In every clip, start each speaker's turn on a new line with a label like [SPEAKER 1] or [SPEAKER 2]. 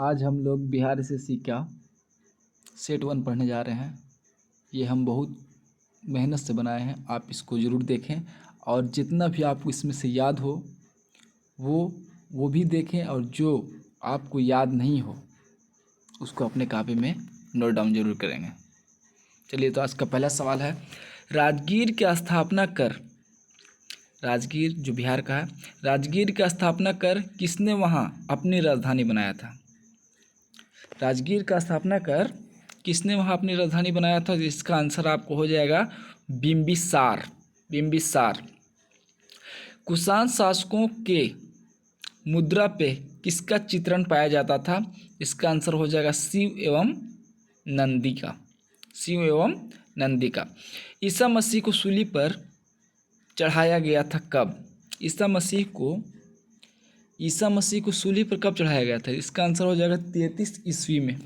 [SPEAKER 1] आज हम लोग बिहार एसएससी का सेट 1 पढ़ने जा रहे हैं। ये हम बहुत मेहनत से बनाए हैं, आप इसको ज़रूर देखें और जितना भी आपको इसमें से याद हो वो भी देखें और जो आपको याद नहीं हो उसको अपने कॉपी में नोट डाउन जरूर करेंगे। चलिए, तो आज का पहला सवाल है, राजगीर की स्थापना कर, राजगीर जो बिहार का है, राजगीर की स्थापना कर किसने वहाँ अपनी राजधानी बनाया था? राजगीर का स्थापना कर किसने वहाँ अपनी राजधानी बनाया था? इसका आंसर आपको हो जाएगा बिम्बिसार। बिम्बिसार। कुषाण शासकों के मुद्रा पे किसका चित्रण पाया जाता था? इसका आंसर हो जाएगा शिव एवं नंदी का। शिव एवं नंदी का। ईसा मसीह को सूली पर चढ़ाया गया था कब? ईसा मसीह को सूली पर कब चढ़ाया गया था? इसका आंसर हो जाएगा 33 ईस्वी में।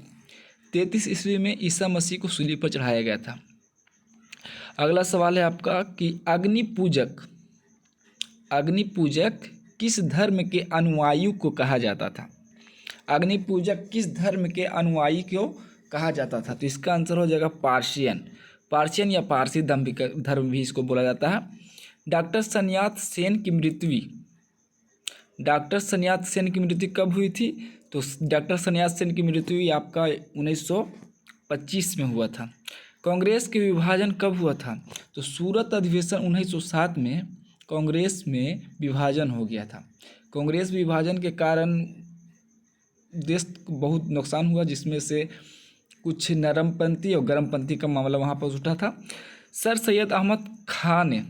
[SPEAKER 1] 33 ईस्वी में ईसा मसीह को सूली पर चढ़ाया गया था। अगला सवाल है आपका कि अग्निपूजक किस धर्म के अनुयायी को कहा जाता था? अग्निपूजक किस धर्म के अनुयायी को कहा जाता था? तो इसका आंसर हो जाएगा पार्शियन या पारसी धर्म भी इसको बोला जाता है। डॉक्टर सन्यात सेन की मृत्यु कब हुई थी? तो डॉक्टर सन्यात सेन की मृत्यु आपका 1925 में हुआ था। कांग्रेस के विभाजन कब हुआ था? तो सूरत अधिवेशन 1907 में कांग्रेस में विभाजन हो गया था। कांग्रेस विभाजन के कारण देश को बहुत नुकसान हुआ, जिसमें से कुछ नरमपंथी और गर्मपंथी का मामला वहाँ पर उठा था। सर सैयद अहमद खान ने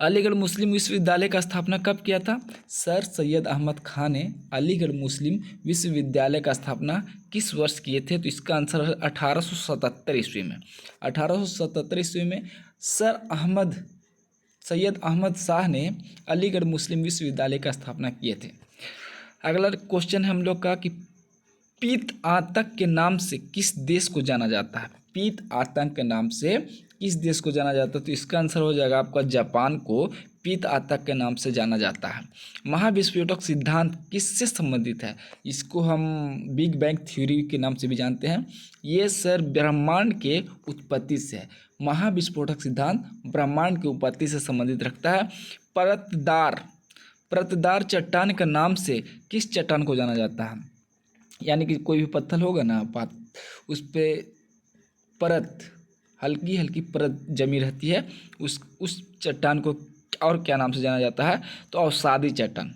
[SPEAKER 1] अलीगढ़ मुस्लिम विश्वविद्यालय का स्थापना कब किया था? सर सैयद अहमद खान ने अलीगढ़ मुस्लिम विश्वविद्यालय का स्थापना किस वर्ष किए थे? तो इसका आंसर है 1877 ईस्वी में। 1877 ईस्वी में सर सैयद अहमद शाह ने अलीगढ़ मुस्लिम विश्वविद्यालय का स्थापना किए थे। अगला क्वेश्चन है हम लोग का कि पीत आतंक के नाम से किस देश को जाना जाता है? पीत आतंक के नाम से किस देश को जाना जाता है? तो इसका आंसर हो जाएगा आपका जापान को पीत आतंक के नाम से जाना जाता है। महाविस्फोटक सिद्धांत किससे संबंधित है? इसको हम बिग बैंग थ्योरी के नाम से भी जानते हैं। ये सर ब्रह्मांड के उत्पत्ति से है। महाविस्फोटक सिद्धांत ब्रह्मांड की उत्पत्ति से संबंधित रखता है। परतदार चट्टान के नाम से किस चट्टान को जाना जाता है? यानी कि कोई भी पत्थर होगा ना, उस पर हल्की हल्की परत जमी रहती है, उस चट्टान को और क्या नाम से जाना जाता है? तो अवसादी चट्टान।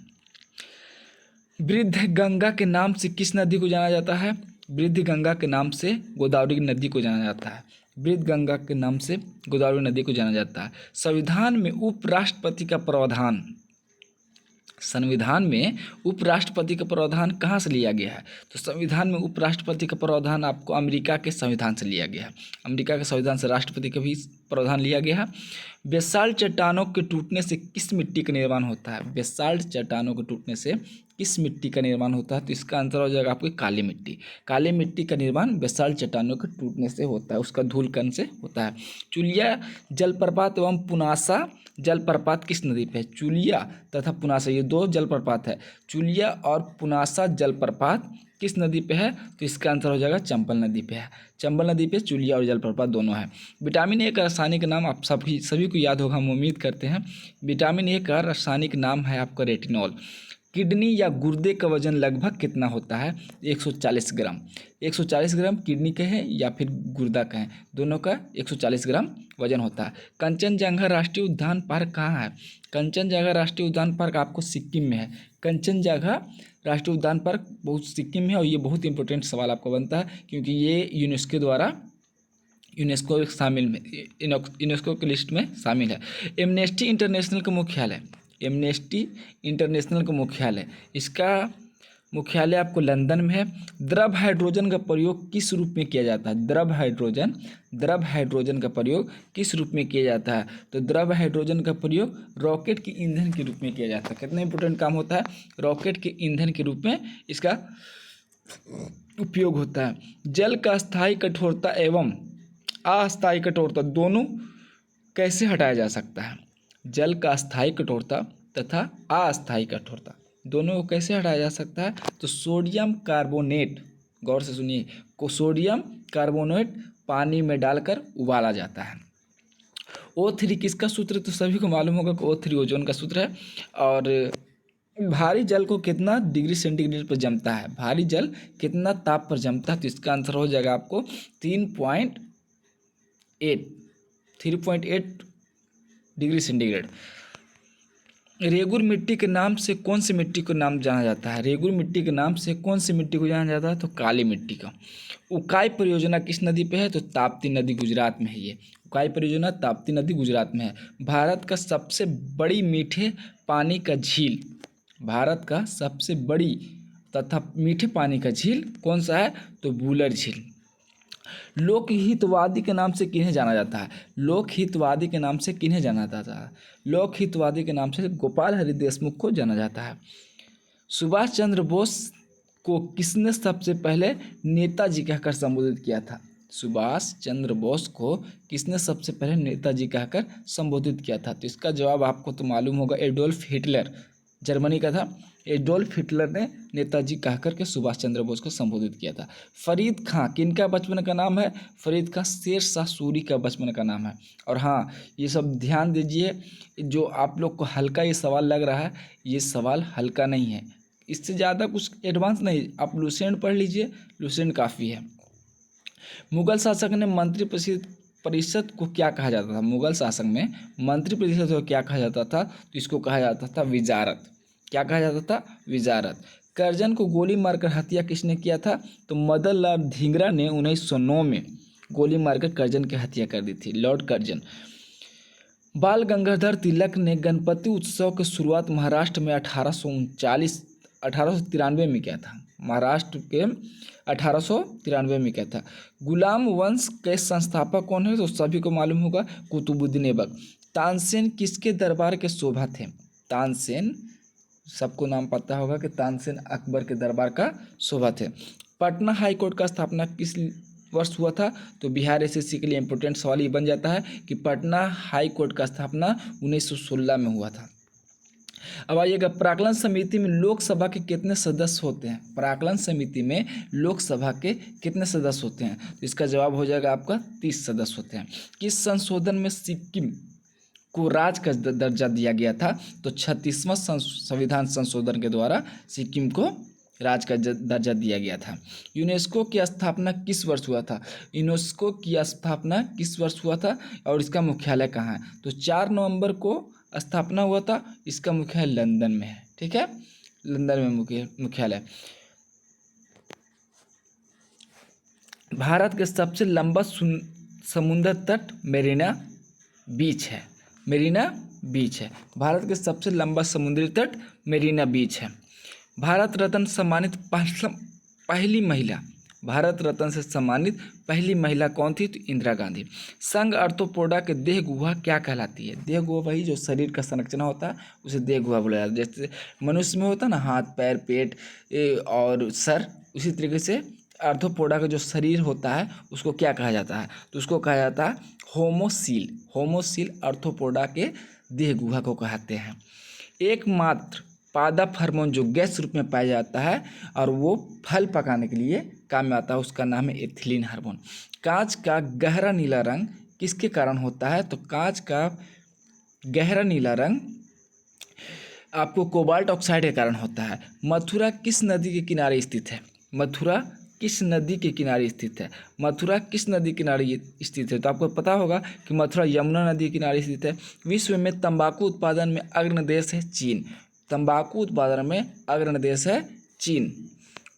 [SPEAKER 1] वृद्ध गंगा के नाम से किस नदी को जाना जाता है? वृद्ध गंगा के नाम से गोदावरी नदी को जाना जाता है। वृद्ध गंगा के नाम से गोदावरी नदी को जाना जाता है। संविधान में उपराष्ट्रपति का प्रावधान कहाँ से लिया गया है? तो संविधान में उपराष्ट्रपति का प्रावधान आपको अमेरिका के संविधान से लिया गया है। अमेरिका के संविधान से राष्ट्रपति का भी प्रावधान लिया गया है। बेसाल्ट चट्टानों के टूटने से किस मिट्टी का निर्माण होता है? बेसाल्ट चट्टानों के टूटने से किस मिट्टी का निर्माण होता है? तो इसका आंसर हो जाएगा आपकी काली मिट्टी। काली मिट्टी का निर्माण बेसाल्ट चट्टानों के टूटने से होता है, उसका धूलकण से होता है। चुलिया जलप्रपात एवं पुनासा जलप्रपात किस नदी पे है? चुलिया तथा पुनासा, ये दो जलप्रपात है। चुलिया और पुनासा जलप्रपात किस नदी पे है? तो इसका आंसर हो जाएगा चंबल नदी पे है। चंबल नदी पे चुलिया और जलप्रपात दोनों है। विटामिन ए का रासायनिक नाम आप सभी को याद होगा, हम उम्मीद करते हैं। विटामिन ए का रासायनिक नाम है आपका रेटिनॉल। किडनी या गुर्दे का वजन लगभग कितना होता है? 140 ग्राम। 140 ग्राम किडनी का है या फिर गुर्दा का है, दोनों का 140 ग्राम वजन होता है। कंचनजंगा राष्ट्रीय उद्यान पार्क कहाँ है? कंचनजंगा राष्ट्रीय उद्यान पार्क आपको सिक्किम में है। कंचनजंगा राष्ट्रीय उद्यान पार्क बहुत सिक्किम में है, और ये बहुत इंपॉर्टेंट सवाल आपको बनता है क्योंकि ये यूनेस्को की लिस्ट में शामिल है। एमनेस्टी इंटरनेशनल का मुख्यालय इसका मुख्यालय आपको लंदन में है। द्रव हाइड्रोजन का प्रयोग किस रूप में किया जाता है? द्रव हाइड्रोजन का प्रयोग किस रूप में किया जाता है? तो द्रव हाइड्रोजन का प्रयोग रॉकेट के ईंधन के रूप में किया जाता है। कितना इंपॉर्टेंट काम होता है? रॉकेट के ईंधन के रूप में इसका उपयोग होता है। जल का स्थायी कठोरता एवं अस्थायी कठोरता दोनों कैसे हटाया जा सकता है? जल का स्थायी कठोरता तथा अस्थायी कठोरता दोनों को कैसे हटाया जा सकता है? तो सोडियम कार्बोनेट, गौर से सुनिए, को सोडियम कार्बोनेट पानी में डालकर उबाला जाता है। O3 किसका सूत्र है? तो सभी को मालूम होगा कि O3 ओजोन का सूत्र है। और भारी जल को कितना डिग्री सेंटीग्रेड पर जमता है? भारी जल कितना ताप पर जमता है? तो इसका आंसर हो जाएगा आपको 3.8 डिग्री सेंटीग्रेड। रेगुर मिट्टी के नाम से कौन सी मिट्टी को नाम जाना जाता है? रेगुर मिट्टी के नाम से कौन सी मिट्टी को जाना जाता है? तो काली मिट्टी का। उकाई परियोजना किस नदी पे है? तो ताप्ती नदी गुजरात में है ये। उकाई परियोजना ताप्ती नदी गुजरात में है। भारत का सबसे बड़ी मीठे पानी का झील, भारत का सबसे बड़ी तथा मीठे पानी का झील कौन सा है? तो वुलर झील। लोकहितवादी के नाम से किन्हें जाना जाता है? लोकहितवादी के नाम से किन्हें जाना जाता है? लोकहितवादी के नाम से गोपाल हरि देशमुख को जाना जाता है। सुभाष चंद्र बोस को किसने सबसे पहले नेताजी कहकर संबोधित किया था? सुभाष चंद्र बोस को किसने सबसे पहले नेताजी कहकर संबोधित किया था? तो इसका जवाब आपको तो मालूम होगा, एडोल्फ हिटलर, जर्मनी का था। एडोल्फ हिटलर ने नेताजी कहकर के सुभाष चंद्र बोस को संबोधित किया था। फरीद खां किनका बचपन का नाम है? फरीद खां शेर शाह सूरी का बचपन का नाम है। और हाँ, ये सब ध्यान दीजिए, जो आप लोग को हल्का ये सवाल लग रहा है, ये सवाल हल्का नहीं है, इससे ज़्यादा कुछ एडवांस नहीं। आप लुसेंट पढ़ लीजिए, लुसेंट काफ़ी है। मुगल शासक ने मंत्री परिषद को क्या कहा जाता था? मुगल शासक में मंत्री परिषद को क्या कहा जाता था? तो इसको कहा जाता था विजारत। क्या कहा जाता था? विजारत। करजन को गोली मारकर हत्या किसने किया था? तो मदन लाल धिंगरा ने 1909 में गोली मारकर करजन की हत्या कर दी थी, लॉर्ड करजन। बाल गंगाधर तिलक ने गणपति उत्सव की शुरुआत महाराष्ट्र में 1893 में किया था। महाराष्ट्र के 1893 में किया था। गुलाम वंश के संस्थापक कौन है? तो सभी को मालूम होगा, कुतुबुद्दीन ऐबक। तानसेन किसके दरबार के शोभा थे? तानसेन, सबको नाम पता होगा कि तानसेन अकबर के दरबार का शोभा थे। पटना हाई कोर्ट का स्थापना किस वर्ष हुआ था? तो बिहार एसएससी के लिए इंपॉर्टेंट सवाल ये बन जाता है कि पटना हाई कोर्ट का स्थापना 1916 में हुआ था। अब आइएगा, प्राक्कलन समिति में लोकसभा के कितने सदस्य होते हैं? प्राक्कलन समिति में लोकसभा के कितने सदस्य होते हैं? तो इसका जवाब हो जाएगा आपका 30 सदस्य होते हैं। किस संशोधन में सिक्किम को राज्य का दर्जा दिया गया था? तो 36वां संविधान संशोधन के द्वारा सिक्किम को राज्य का दर्जा दिया गया था। यूनेस्को की स्थापना किस वर्ष हुआ था? यूनेस्को की स्थापना किस वर्ष हुआ था और इसका मुख्यालय कहाँ है? तो 4 नवंबर को स्थापना हुआ था। इसका मुख्यालय लंदन में है। ठीक है, लंदन में मुख्यालय। भारत के सबसे लंबा समुद्र तट मेरीना बीच है। मेरीना बीच है। भारत के सबसे लंबा समुद्री तट मेरीना बीच है। भारत रत्न सम्मानित पहली महिला, भारत रत्न से सम्मानित पहली महिला कौन थी? तो इंदिरा गांधी। संघ अर्थोपोडा के देह गुहा क्या कहलाती है? देह गुहा वही जो शरीर का संरचना होता है, उसे देह गुहा बोला जाता है। जैसे मनुष्य में होता है ना, हाथ, पैर, पेट और सर, उसी तरीके से आर्थ्रोपोडा का जो शरीर होता है उसको क्या कहा जाता है? तो उसको कहा जाता है होमोसील। होमोसील आर्थ्रोपोडा के देह गुहा को कहते हैं। एकमात्र पादप हार्मोन जो गैस रूप में पाया जाता है और वो फल पकाने के लिए काम में आता है, उसका नाम है एथिलीन हार्मोन। कांच का गहरा नीला रंग किसके कारण होता है? तो कांच का गहरा नीला रंग आपको कोबाल्ट ऑक्साइड के कारण होता है। मथुरा किस नदी के किनारे स्थित है? मथुरा किस नदी के किनारे स्थित है? मथुरा किस नदी के किनारे स्थित है? तो आपको पता होगा कि मथुरा यमुना नदी के किनारे स्थित है। विश्व में तंबाकू उत्पादन में अग्रणी देश है चीन। तंबाकू उत्पादन में अग्रणी देश है चीन।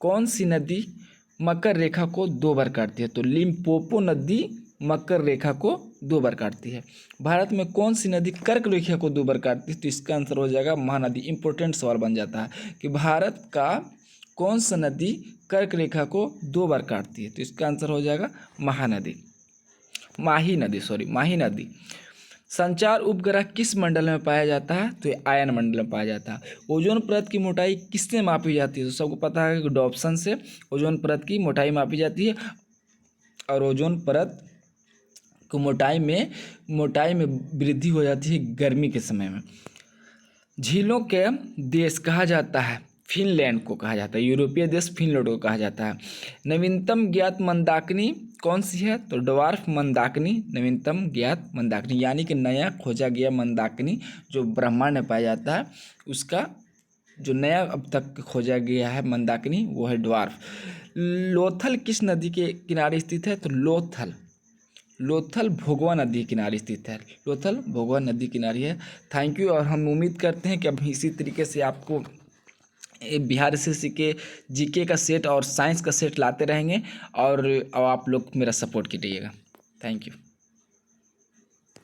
[SPEAKER 1] कौन सी नदी मकर रेखा को 2 बार काटती है? तो लिम्पोपो नदी मकर रेखा को 2 बार काटती है। भारत में कौन सी नदी कर्क रेखा को 2 बार काटती है? तो इसका आंसर हो जाएगा महानदी। इंपॉर्टेंट सवाल बन जाता है कि भारत का कौन सा नदी कर्क रेखा को 2 बार काटती है? तो इसका आंसर हो जाएगा महानदी, माही नदी। संचार उपग्रह किस मंडल में पाया जाता है? तो ये आयन मंडल में पाया जाता है। ओजोन परत की मोटाई किससे मापी जाती है? तो सबको पता है कि डॉप्सन से ओजोन परत की मोटाई मापी जाती है। और ओजोन परत को मोटाई में वृद्धि हो जाती है गर्मी के समय में। झीलों के देश कहा जाता है, फिनलैंड को कहा जाता है, यूरोपीय देश फिनलैंड को कहा जाता है। नवीनतम ज्ञात मंदाकिनी कौन सी है? तो ड्वार्फ मंदाकिनी नवीनतम ज्ञात मंदाकिनी, यानी कि नया खोजा गया मंदाकिनी जो ब्रह्मांड में पाया जाता है, उसका जो नया अब तक खोजा गया है मंदाकिनी वो है ड्वार्फ। लोथल किस नदी के किनारे स्थित है? तो लोथल भोगवा नदी के किनारे स्थित है। लोथल भोगवा नदी किनारे है। Thank you. और हम उम्मीद करते हैं कि अब इसी तरीके से आपको बिहार एसएससी के जीके का सेट और साइंस का सेट लाते रहेंगे और आप लोग मेरा सपोर्ट कीजिएगा। Thank you.